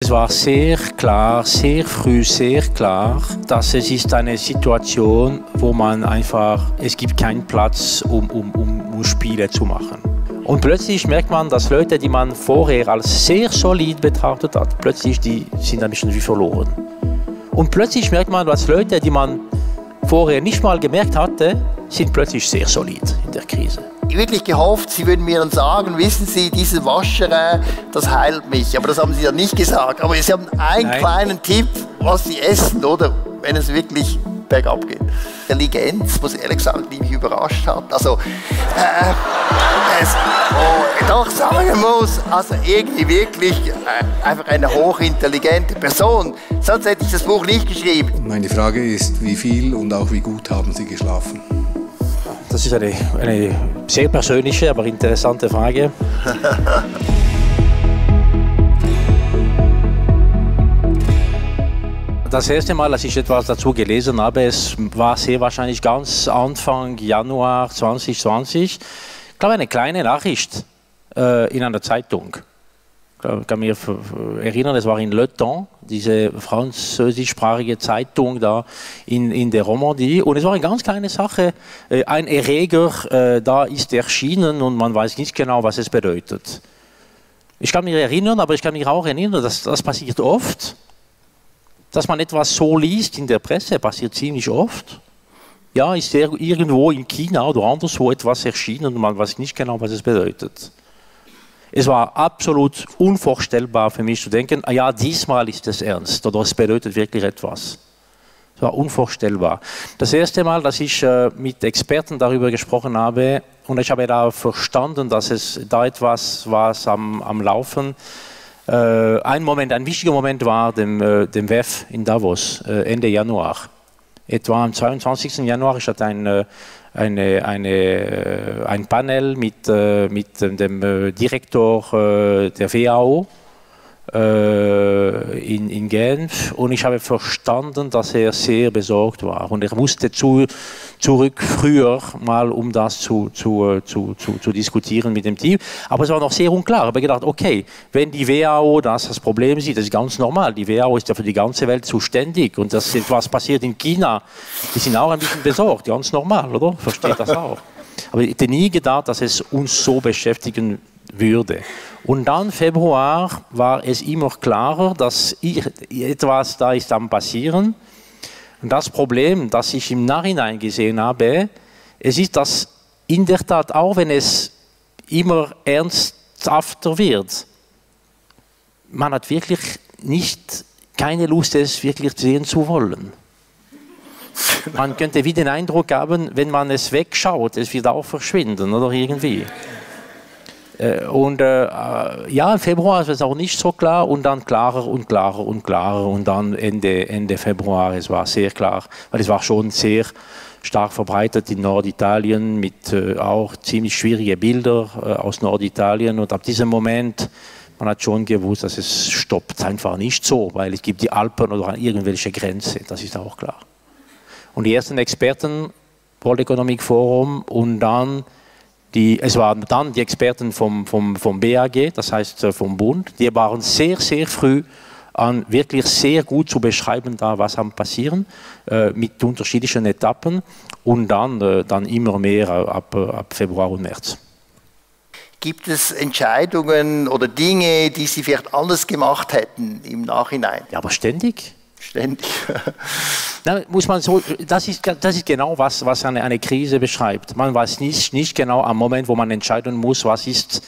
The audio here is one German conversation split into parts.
Es war sehr klar, sehr früh sehr klar, dass es ist eine Situation, wo man einfach, es gibt keinen Platz, um Spiele zu machen. Und plötzlich merkt man, dass Leute, die man vorher als sehr solid betrachtet hat, plötzlich die sind ein bisschen wie verloren. Und plötzlich merkt man, dass Leute, die man vorher nicht mal gemerkt hatte, sind plötzlich sehr solid in der Krise. Ich habe wirklich gehofft, Sie würden mir dann sagen, wissen Sie, diese Waschere, das heilt mich. Aber das haben Sie ja nicht gesagt. Aber Sie haben einen kleinen Tipp, was Sie essen, oder? Wenn es wirklich bergab geht. Intelligenz, muss ich ehrlich sagen, die mich überrascht hat. Also, doch sagen muss, also irgendwie wirklich einfach eine hochintelligente Person. Sonst hätte ich das Buch nicht geschrieben. Meine Frage ist, wie viel und auch wie gut haben Sie geschlafen? Das ist eine sehr persönliche, aber interessante Frage. Das erste Mal, als ich etwas dazu gelesen habe, es war sehr wahrscheinlich ganz Anfang Januar 2020, ich glaube eine kleine Nachricht in einer Zeitung. Ich kann mich erinnern, es war in Le Temps, diese französischsprachige Zeitung da in der Romandie. Und es war eine ganz kleine Sache. Ein Erreger da ist erschienen und man weiß nicht genau, was es bedeutet. Ich kann mich erinnern, aber ich kann mich auch erinnern, dass das passiert oft. Dass man etwas so liest in der Presse, passiert ziemlich oft. Ja, ist irgendwo in China oder anderswo etwas erschienen und man weiß nicht genau, was es bedeutet. Es war absolut unvorstellbar für mich zu denken, ah ja, diesmal ist es ernst oder es bedeutet wirklich etwas. Es war unvorstellbar. Das erste Mal, dass ich mit Experten darüber gesprochen habe und ich habe da verstanden, dass es da etwas war am Laufen. Ein wichtiger Moment war dem WEF in Davos, Ende Januar. Etwa am 22. Januar, ich hatte ein Panel mit dem Direktor der WHO in Genf und ich habe verstanden, dass er sehr besorgt war und er musste zurück früher mal, um das zu diskutieren mit dem Team. Aber es war noch sehr unklar. Ich habe gedacht, okay, wenn die WHO das Problem sieht, das ist ganz normal. Die WHO ist ja für die ganze Welt zuständig und das etwas passiert in China, die sind auch ein bisschen besorgt, ganz normal, oder? Versteht das auch. Aber ich hätte nie gedacht, dass es uns so beschäftigen würde. Und dann Februar war es immer klarer, dass etwas da ist am passieren. Und das Problem, das ich im Nachhinein gesehen habe, es ist, dass in der Tat, auch wenn es immer ernsthafter wird, man hat wirklich keine Lust, es wirklich sehen zu wollen. Man könnte wie den Eindruck haben, wenn man es wegschaut, es wird auch verschwinden, oder irgendwie. Und ja, im Februar ist es auch nicht so klar und dann klarer und klarer und klarer und dann Ende Februar, es war sehr klar, weil es war schon sehr stark verbreitet in Norditalien mit auch ziemlich schwierigen Bildern aus Norditalien und ab diesem Moment, man hat schon gewusst, dass es stoppt einfach nicht so, weil es gibt die Alpen oder irgendwelche Grenzen, das ist auch klar. Und die ersten Experten, World Economic Forum und dann es waren dann die Experten vom BAG, das heißt vom Bund, die waren sehr, sehr früh an wirklich sehr gut zu beschreiben, da was am passieren, mit unterschiedlichen Etappen und dann immer mehr ab Februar und März. Gibt es Entscheidungen oder Dinge, die Sie vielleicht anders gemacht hätten im Nachhinein? Ja, aber ständig. Ständig. Na, muss man so, das ist genau was eine Krise beschreibt. Man weiß nicht genau am Moment, wo man entscheiden muss, was ist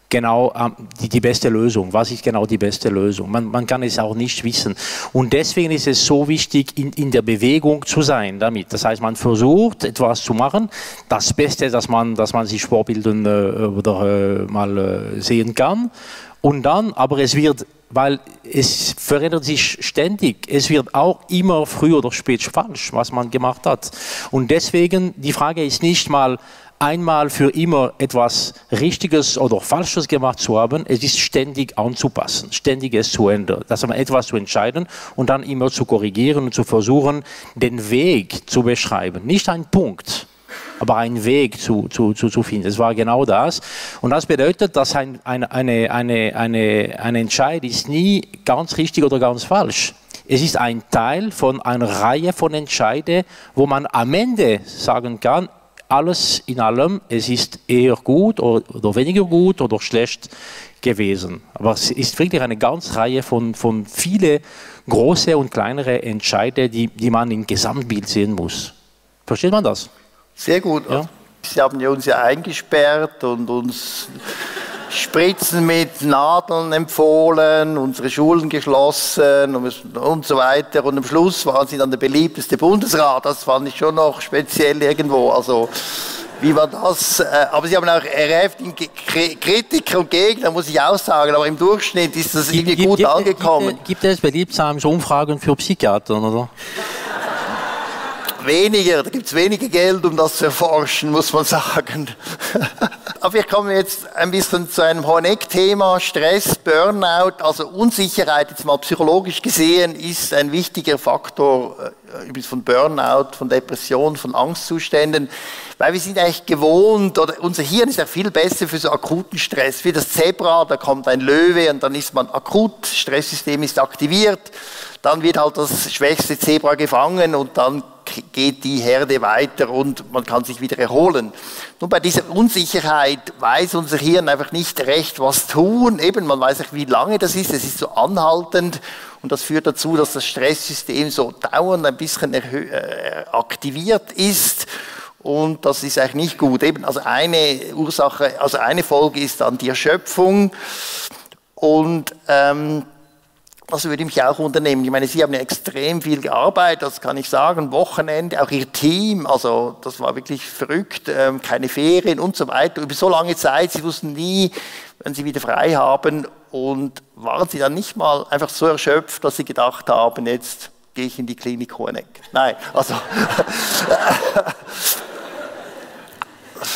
genau die beste Lösung, was ist genau die beste Lösung. Man kann es auch nicht wissen. Und deswegen ist es so wichtig, in der Bewegung zu sein damit. Das heißt, man versucht, etwas zu machen, das Beste, dass man sich vorbilden oder mal sehen kann. Und dann, aber es wird, weil es verändert sich ständig, es wird auch immer früh oder spät falsch, was man gemacht hat. Und deswegen, die Frage ist nicht mal einmal für immer etwas Richtiges oder Falsches gemacht zu haben, es ist ständig anzupassen, ständig es zu ändern, dass man etwas zu entscheiden und dann immer zu korrigieren und zu versuchen, den Weg zu beschreiben, nicht ein Punkt. aber einen Weg zu finden. Es war genau das. Und das bedeutet, dass ein Entscheid ist nie ganz richtig oder ganz falsch. Es ist ein Teil von einer Reihe von Entscheiden, wo man am Ende sagen kann, alles in allem, es ist eher gut oder weniger gut oder schlecht gewesen. Aber es ist wirklich eine ganze Reihe von vielen große und kleinere Entscheide, die man im Gesamtbild sehen muss. Versteht man das? Sehr gut. Ja. Sie haben uns ja eingesperrt und uns Spritzen mit Nadeln empfohlen, unsere Schulen geschlossen und so weiter. Und am Schluss waren Sie dann der beliebteste Bundesrat. Das fand ich schon noch speziell irgendwo. Also, wie war das? Aber Sie haben auch RF Kritiker und Gegner, muss ich auch sagen. Aber im Durchschnitt ist das irgendwie gut angekommen. Gibt es Beliebtheitsumfragen für Psychiater, oder? Weniger, da gibt es weniger Geld, um das zu erforschen, muss man sagen. Aber wir kommen jetzt ein bisschen zu einem Honeck-Thema, Stress, Burnout, also Unsicherheit, jetzt mal psychologisch gesehen, ist ein wichtiger Faktor von Burnout, von Depression, von Angstzuständen, weil wir sind eigentlich gewohnt, oder unser Hirn ist ja viel besser für so akuten Stress, wie das Zebra, da kommt ein Löwe und dann ist man akut, Stresssystem ist aktiviert, dann wird halt das schwächste Zebra gefangen und dann geht die Herde weiter und man kann sich wieder erholen. Nur bei dieser Unsicherheit weiß unser Hirn einfach nicht recht, was tun. Eben, man weiß nicht, wie lange das ist. Es ist so anhaltend und das führt dazu, dass das Stresssystem so dauernd ein bisschen aktiviert ist. Und das ist eigentlich nicht gut. Eben, also eine Ursache, also eine Folge ist dann die Erschöpfung und das würde mich auch unternehmen. Ich meine, Sie haben ja extrem viel gearbeitet, das kann ich sagen, Wochenende, auch Ihr Team, also das war wirklich verrückt, keine Ferien und so weiter. Über so lange Zeit, Sie wussten nie, wenn Sie wieder frei haben und waren Sie dann nicht mal einfach so erschöpft, dass Sie gedacht haben, jetzt gehe ich in die Klinik Hoheneck. Nein, also...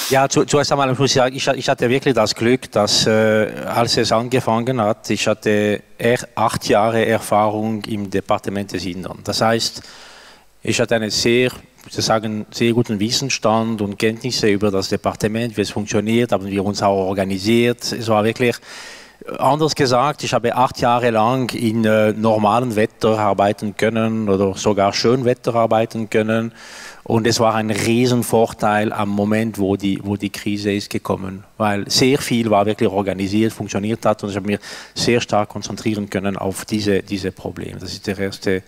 Ja, zuerst einmal muss ich sagen, ich hatte wirklich das Glück, dass als es angefangen hat, ich hatte 8 Jahre Erfahrung im Departement des Innern. Das heißt, ich hatte einen sehr guten Wissensstand und Kenntnisse über das Departement, wie es funktioniert, haben wir uns auch organisiert. Es war wirklich, anders gesagt, ich habe 8 Jahre lang in normalem Wetter arbeiten können oder sogar Schönwetter arbeiten können. Und es war ein Riesenvorteil am Moment, wo die Krise ist gekommen, weil sehr viel war wirklich organisiert, funktioniert hat und ich habe mich sehr stark konzentrieren können auf diese Probleme. Das ist der erste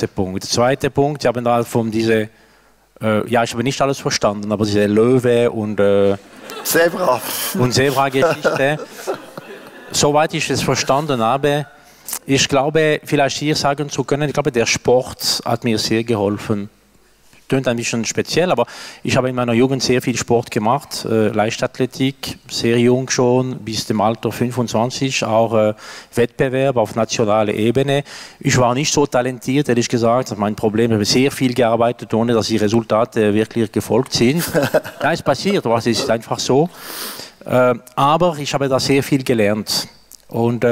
Punkt. Der zweite Punkt, ich habe da von ich habe nicht alles verstanden, aber diese Löwe und Zebra-Geschichte, soweit ich es verstanden habe, ich glaube, vielleicht hier sagen zu können, ich glaube, der Sport hat mir sehr geholfen. Tönt ein bisschen speziell, aber ich habe in meiner Jugend sehr viel Sport gemacht, Leichtathletik, sehr jung schon, bis dem Alter 25, auch Wettbewerb auf nationaler Ebene. Ich war nicht so talentiert, ehrlich gesagt, das ist mein Problem, ich habe sehr viel gearbeitet, ohne dass die Resultate wirklich gefolgt sind. Ja, es passiert, was ist einfach so. Aber ich habe da sehr viel gelernt und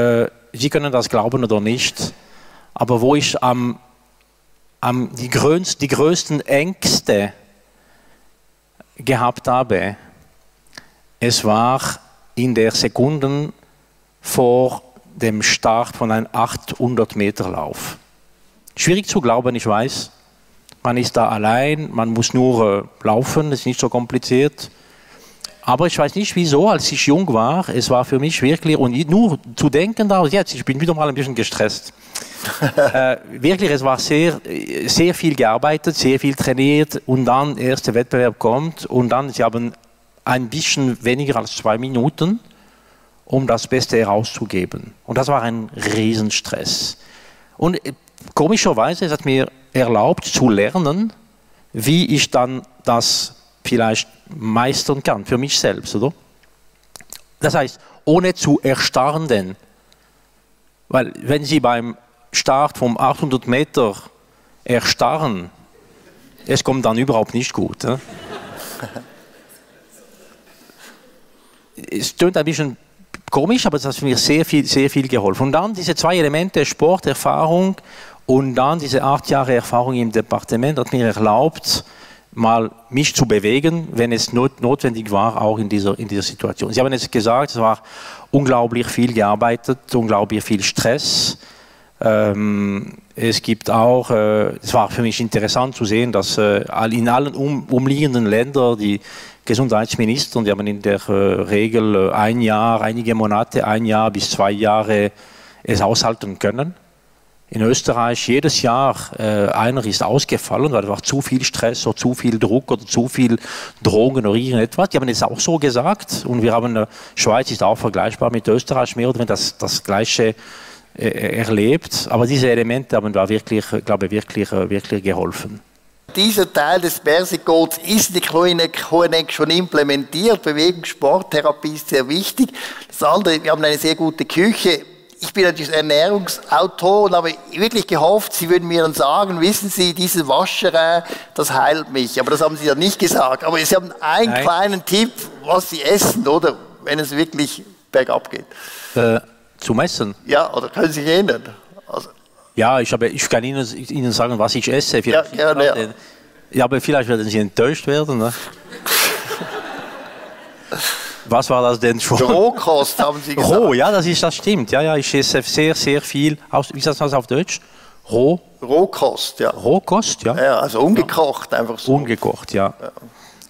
Sie können das glauben oder nicht, aber wo ich die größten Ängste gehabt habe, es war in der Sekunde vor dem Start von einem 800-Meter-Lauf. Schwierig zu glauben, ich weiß. Man ist da allein, man muss nur laufen, das ist nicht so kompliziert. Aber ich weiß nicht wieso, als ich jung war, es war für mich wirklich, und nur zu denken, jetzt, ich bin wieder mal ein bisschen gestresst. Wirklich, es war sehr viel gearbeitet, sehr viel trainiert und dann der erste Wettbewerb kommt und dann, Sie haben ein bisschen weniger als 2 Minuten, um das Beste herauszugeben. Und das war ein Riesenstress. Und komischerweise, es hat mir erlaubt zu lernen, wie ich dann das vielleicht meistern kann, für mich selbst, oder? Das heißt, ohne zu erstarren, weil wenn Sie beim Start vom 800 Meter erstarren, es kommt dann überhaupt nicht gut. Ne? Es klingt ein bisschen komisch, aber es hat mir sehr viel geholfen. Und dann diese 2 Elemente, Sporterfahrung und dann diese 8 Jahre Erfahrung im Departement, hat mir erlaubt, mal mich zu bewegen, wenn es notwendig war, auch in dieser Situation. Sie haben jetzt gesagt, es war unglaublich viel gearbeitet, unglaublich viel Stress. Es gibt auch, es war für mich interessant zu sehen, dass in allen umliegenden Ländern die Gesundheitsminister, die haben in der Regel ein Jahr, einige Monate, 1 Jahr bis 2 Jahre es aushalten können. In Österreich jedes Jahr einer ist ausgefallen, weil einfach zu viel Stress oder zu viel Druck oder zu viel Drogen oder irgendetwas. Die haben es auch so gesagt und wir haben, Schweiz ist auch vergleichbar mit Österreich, mehr oder weniger das Gleiche erlebt. Aber diese Elemente haben da wirklich, glaube ich, wirklich geholfen. Dieser Teil des Persicodes ist in der Koenig schon implementiert. Bewegungssporttherapie ist sehr wichtig. Das andere, wir haben eine sehr gute Küche. Ich bin natürlich Ernährungsautor und habe wirklich gehofft, Sie würden mir dann sagen, wissen Sie, diese Wascherei, das heilt mich. Aber das haben Sie ja nicht gesagt. Aber Sie haben einen kleinen Tipp, was Sie essen, oder? Wenn es wirklich bergab geht. Zum Essen? Ja, oder können Sie sich erinnern? Also, ja, ich kann Ihnen sagen, was ich esse. Ja, gerne. Ja, aber vielleicht werden Sie enttäuscht werden. Ne? Was war das denn schon? Rohkost, haben Sie gesagt. Roh, ja, das stimmt. Ja, ich esse sehr, sehr viel. Wie ist das auf Deutsch? Rohkost, ja. Rohkost, ja. Ja, also ungekocht, einfach so. Ungekocht, ja.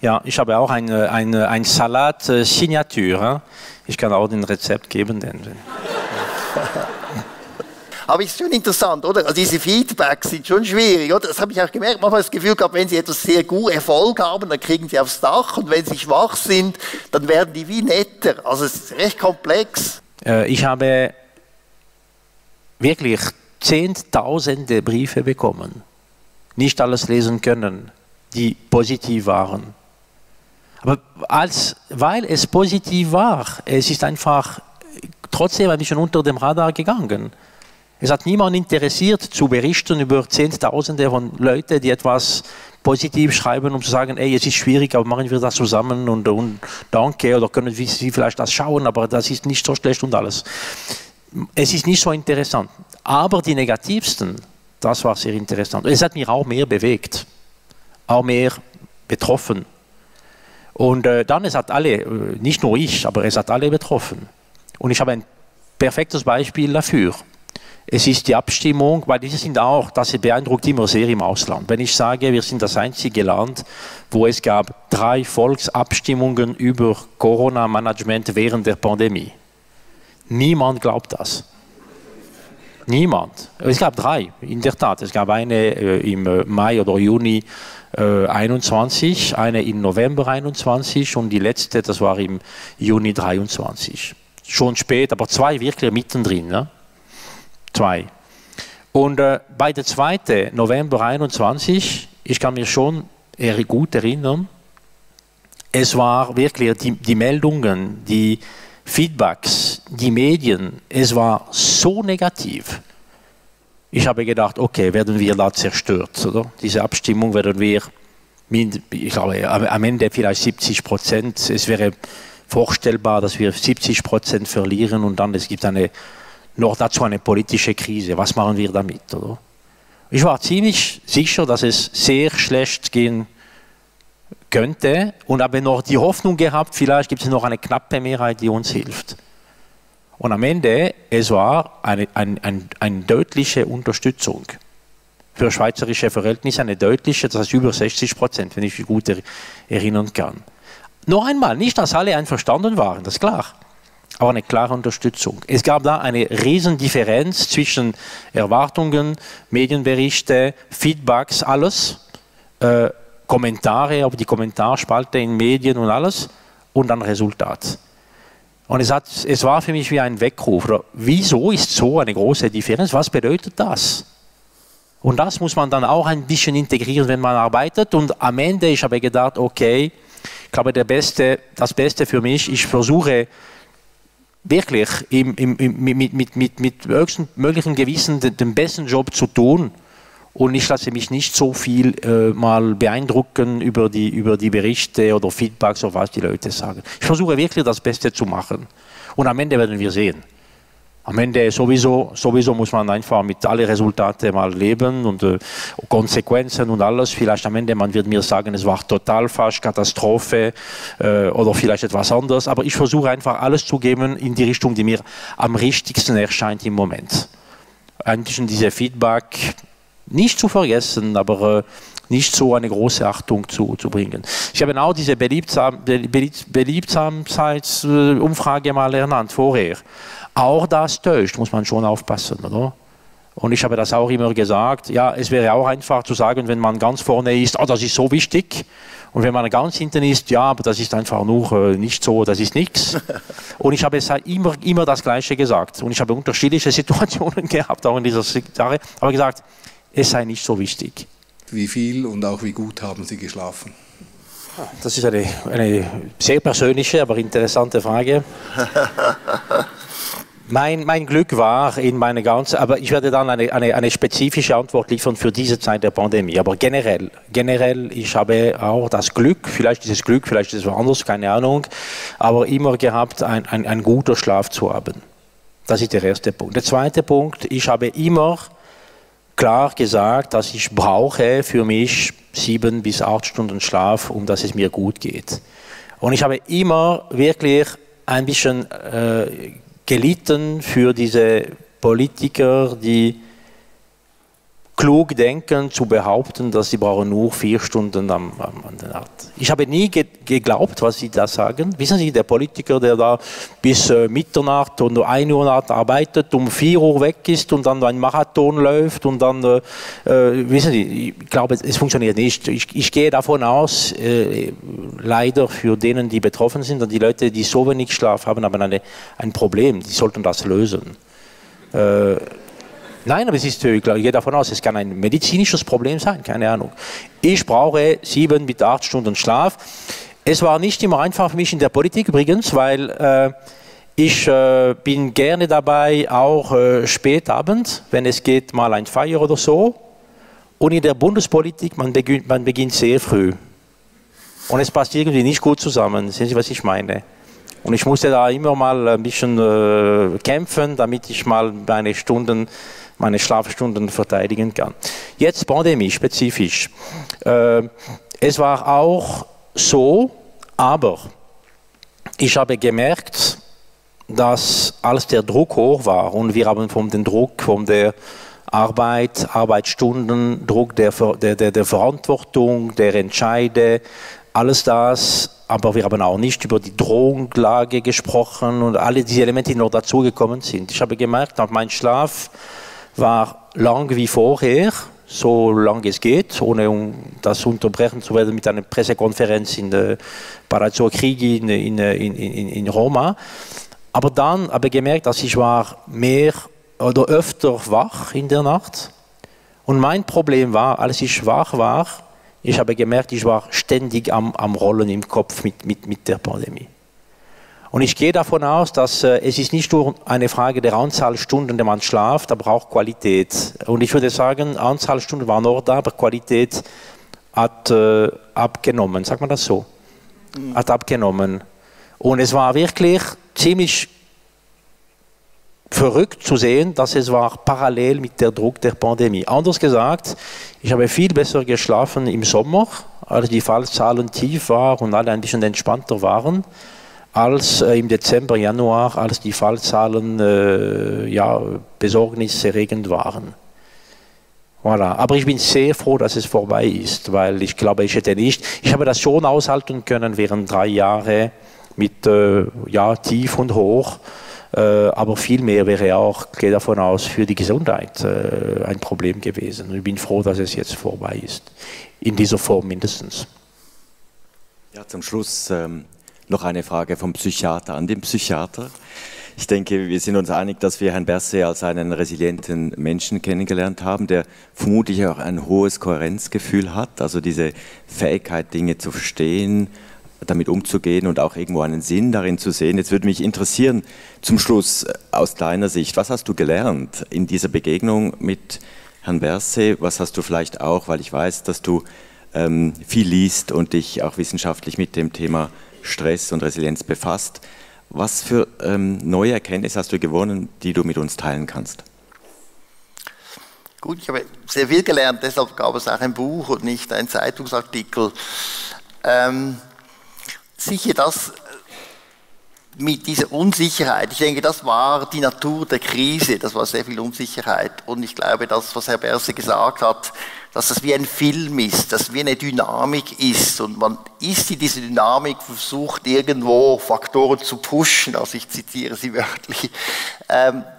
Ja, ich habe auch ein Salat-Signature. Ich kann auch den Rezept geben. Aber es ist schon interessant, oder? Also diese Feedbacks sind schon schwierig, oder? Das habe ich auch gemerkt. Manchmal das Gefühl gehabt, wenn Sie etwas sehr gut Erfolg haben, dann kriegen Sie aufs Dach. Und wenn Sie schwach sind, dann werden die wie netter. Also es ist recht komplex. Ich habe wirklich Zehntausende Briefe bekommen. Nicht alles lesen können, die positiv waren. Aber weil es positiv war, es ist einfach trotzdem ein bisschen unter dem Radar gegangen. Es hat niemand interessiert, zu berichten über Zehntausende von Leuten, die etwas positiv schreiben, um zu sagen, ey, es ist schwierig, aber machen wir das zusammen und danke, oder können Sie vielleicht das schauen, aber das ist nicht so schlecht und alles. Es ist nicht so interessant. Aber die negativsten, das war sehr interessant. Es hat mich auch mehr bewegt, auch mehr betroffen. Und dann, es hat alle, nicht nur ich, aber es hat alle betroffen. Und ich habe ein perfektes Beispiel dafür. Es ist die Abstimmung, weil das beeindruckt immer sehr im Ausland. Wenn ich sage, wir sind das einzige Land, wo es gab 3 Volksabstimmungen über Corona-Management während der Pandemie. Niemand glaubt das. Niemand. Es gab 3, in der Tat. Es gab eine im Mai oder Juni 21, eine im November 21 und die letzte, das war im Juni 23. Schon spät, aber 2 wirklich mittendrin. Ne? 2. Und bei der zweiten, November 21, ich kann mich schon gut erinnern, es war wirklich die Meldungen, die Feedbacks, die Medien, es war so negativ. Ich habe gedacht, okay, werden wir da zerstört, oder? Diese Abstimmung werden wir, ich glaube, am Ende vielleicht 70%. Es wäre vorstellbar, dass wir 70% verlieren und dann es gibt noch dazu eine politische Krise. Was machen wir damit, oder? Ich war ziemlich sicher, dass es sehr schlecht gehen könnte und habe noch die Hoffnung gehabt, vielleicht gibt es noch eine knappe Mehrheit, die uns hilft. Und am Ende, es war eine deutliche Unterstützung. Für schweizerische Verhältnisse eine deutliche, das heißt über 60%, wenn ich mich gut erinnern kann. Noch einmal, nicht, dass alle einverstanden waren, das ist klar, aber eine klare Unterstützung. Es gab da eine Riesendifferenz zwischen Erwartungen, Medienberichte, Feedbacks, alles, Kommentare, auf die Kommentarspalte in Medien und alles und dann Resultat. Und es war für mich wie ein Weckruf. Wieso ist so eine große Differenz? Was bedeutet das? Und das muss man dann auch ein bisschen integrieren, wenn man arbeitet. Und am Ende, ich habe gedacht, okay, ich glaube, das Beste für mich, ich versuche wirklich mit höchstem möglichen Gewissen den besten Job zu tun. Und ich lasse mich nicht so viel mal beeindrucken über die Berichte oder Feedbacks oder was die Leute sagen. Ich versuche wirklich das Beste zu machen. Und am Ende werden wir sehen. am Ende sowieso muss man einfach mit allen Resultaten mal leben und Konsequenzen und alles. Vielleicht am Ende, man wird mir sagen, es war total falsch, Katastrophe oder vielleicht etwas anderes. Aber ich versuche einfach alles zu geben in die Richtung, die mir am richtigsten erscheint im Moment. Ein bisschen diese Feedback nicht zu vergessen, aber nicht so eine große Achtung zu bringen. Ich habe auch diese Beliebtheitsumfrage mal ernannt vorher. Auch das täuscht, muss man schon aufpassen, oder? Und ich habe das auch immer gesagt, ja, es wäre auch einfach zu sagen, wenn man ganz vorne ist, oh, das ist so wichtig. Und wenn man ganz hinten ist, ja, aber das ist einfach nur nicht so, das ist nichts. Und ich habe immer das Gleiche gesagt. Und ich habe unterschiedliche Situationen gehabt, auch in dieser Sache, aber gesagt, es sei nicht so wichtig. Wie viel und auch wie gut haben Sie geschlafen? Das ist eine sehr persönliche, aber interessante Frage. Mein Glück war in meiner ganzen, aber ich werde dann eine spezifische Antwort liefern für diese Zeit der Pandemie. Aber generell, ich habe auch das Glück, vielleicht ist es Glück, vielleicht ist es was anderes, keine Ahnung, aber immer gehabt, ein guter Schlaf zu haben. Das ist der erste Punkt. Der zweite Punkt, ich habe immer klar gesagt, dass ich brauche für mich 7 bis 8 Stunden Schlaf, um dass es mir gut geht. Und ich habe immer wirklich ein bisschen gelitten für diese Politiker, die klug denken, zu behaupten, dass sie brauchen nur 4 Stunden an der Nacht. Ich habe nie geglaubt, was sie da sagen. Wissen Sie, der Politiker, der da bis Mitternacht und 1 Uhr Nacht arbeitet, um 4 Uhr weg ist und dann ein Marathon läuft und dann, wissen Sie, ich glaube, es funktioniert nicht. Ich gehe davon aus, leider für denen, die betroffen sind und die Leute, die so wenig Schlaf haben, haben ein Problem. Die sollten das lösen. Nein, aber ich gehe davon aus, es kann ein medizinisches Problem sein, keine Ahnung. Ich brauche 7 bis 8 Stunden Schlaf. Es war nicht immer einfach für mich in der Politik übrigens, weil ich bin gerne dabei, auch spät abend, wenn es geht, mal ein Feier oder so. Und in der Bundespolitik, man beginnt sehr früh. Und es passt irgendwie nicht gut zusammen. Sehen Sie, was ich meine? Und ich musste da immer mal ein bisschen kämpfen, damit ich mal meine Schlafstunden verteidigen kann. Jetzt Pandemie spezifisch. Es war auch so, aber ich habe gemerkt, dass als der Druck hoch war und wir haben von dem Druck, von der Arbeitsstunden, Druck der Verantwortung, der Entscheide, alles das, aber wir haben auch nicht über die Drogenlage gesprochen und alle diese Elemente, die noch dazugekommen sind. Ich habe gemerkt, mein Schlaf war lang wie vorher, so lange es geht, ohne das unterbrechen zu werden mit einer Pressekonferenz in der Palazzo Chigi in Roma. Aber dann habe ich gemerkt, dass ich war mehr oder öfter wach in der Nacht. Und mein Problem war, als ich wach war, ich habe gemerkt, ich war ständig am Rollen im Kopf mit der Pandemie. Und ich gehe davon aus, dass es ist nicht nur eine Frage der Anzahl Stunden, die man schlaft, aber auch Qualität. Und ich würde sagen, Anzahl Stunden war noch da, aber Qualität hat abgenommen. Sagt man das so? Hat abgenommen. Und es war wirklich ziemlich verrückt zu sehen, dass es war parallel mit der Druck der Pandemie. Anders gesagt, ich habe viel besser geschlafen im Sommer, als die Fallzahlen tief waren und alle ein bisschen entspannter waren, als im Dezember, Januar, als die Fallzahlen besorgniserregend waren. Voilà. Aber ich bin sehr froh, dass es vorbei ist, weil ich glaube, ich habe das schon aushalten können während 3 Jahre mit tief und hoch, aber viel mehr wäre auch, ich gehe davon aus, für die Gesundheit ein Problem gewesen. Und ich bin froh, dass es jetzt vorbei ist, in dieser Form mindestens. Ja, zum Schluss noch eine Frage vom Psychiater an den Psychiater. Ich denke, wir sind uns einig, dass wir Herrn Berset als einen resilienten Menschen kennengelernt haben, der vermutlich auch ein hohes Kohärenzgefühl hat, also diese Fähigkeit, Dinge zu verstehen, damit umzugehen und auch irgendwo einen Sinn darin zu sehen. Jetzt würde mich interessieren, zum Schluss aus deiner Sicht, was hast du gelernt in dieser Begegnung mit Herrn Berset? Was hast du vielleicht auch, weil ich weiß, dass du viel liest und dich auch wissenschaftlich mit dem Thema Stress und Resilienz befasst. Was für neue Erkenntnisse hast du gewonnen, die du mit uns teilen kannst? Gut, ich habe sehr viel gelernt, deshalb gab es auch ein Buch und nicht ein Zeitungsartikel. Sicher das mit dieser Unsicherheit, ich denke, das war die Natur der Krise, das war sehr viel Unsicherheit. Und ich glaube, das, was Herr Berset gesagt hat, dass das wie ein Film ist, dass wie eine Dynamik ist. Und man ist in dieser Dynamik, versucht irgendwo Faktoren zu pushen, also ich zitiere sie wörtlich.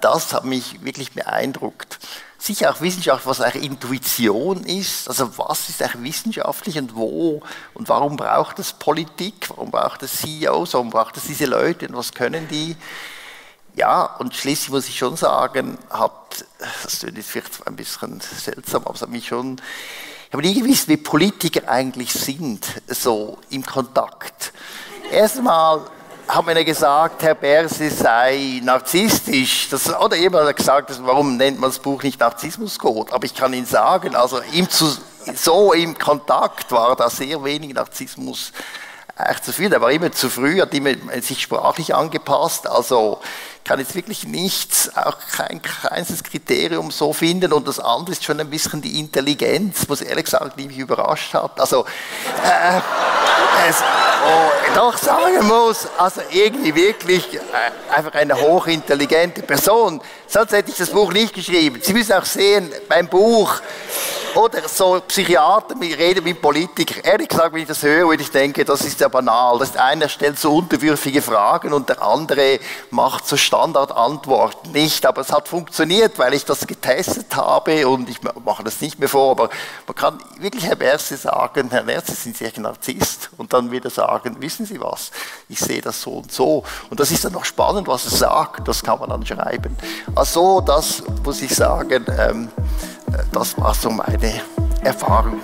Das hat mich wirklich beeindruckt. Sicher auch Wissenschaft, was eigentlich Intuition ist, also was ist eigentlich wissenschaftlich und wo und warum braucht es Politik, warum braucht es CEOs, warum braucht es diese Leute und was können die? Ja, und schließlich muss ich schon sagen, das klingt jetzt vielleicht ein bisschen seltsam, aber es hat mich schon, ich habe nie gewusst, wie Politiker eigentlich sind, so im Kontakt. Erstmal hat man ja gesagt, Herr Berset sei narzisstisch. Oder jemand hat gesagt, warum nennt man das Buch nicht Narzissmuscode? Aber ich kann Ihnen sagen, also so im Kontakt war da sehr wenig Narzissmus zu viel. Er war immer zu früh, hat immer sich sprachlich angepasst. Also kann jetzt wirklich nichts, auch kein einziges Kriterium so finden. Und das andere ist schon ein bisschen die Intelligenz, was ehrlich gesagt mich überrascht hat. Also doch sagen muss, also irgendwie wirklich einfach eine hochintelligente Person. Sonst hätte ich das Buch nicht geschrieben. Sie müssen auch sehen, beim Buch oder so Psychiater, wir reden mit Politikern. Ehrlich gesagt, wenn ich das höre und ich denke, das ist ja banal. Das einer stellt so unterwürfige Fragen und der andere macht so Standardantworten nicht. Aber es hat funktioniert, weil ich das getestet habe und ich mache das nicht mehr vor. Aber man kann wirklich Herr Berset sagen, Herr Berset, sind Sie ein Narzisst? Und dann wieder sagen, wissen Sie was, ich sehe das so und so. Und das ist dann noch spannend, was er sagt. Das kann man dann schreiben. Also das muss ich sagen, das war so meine Erfahrung.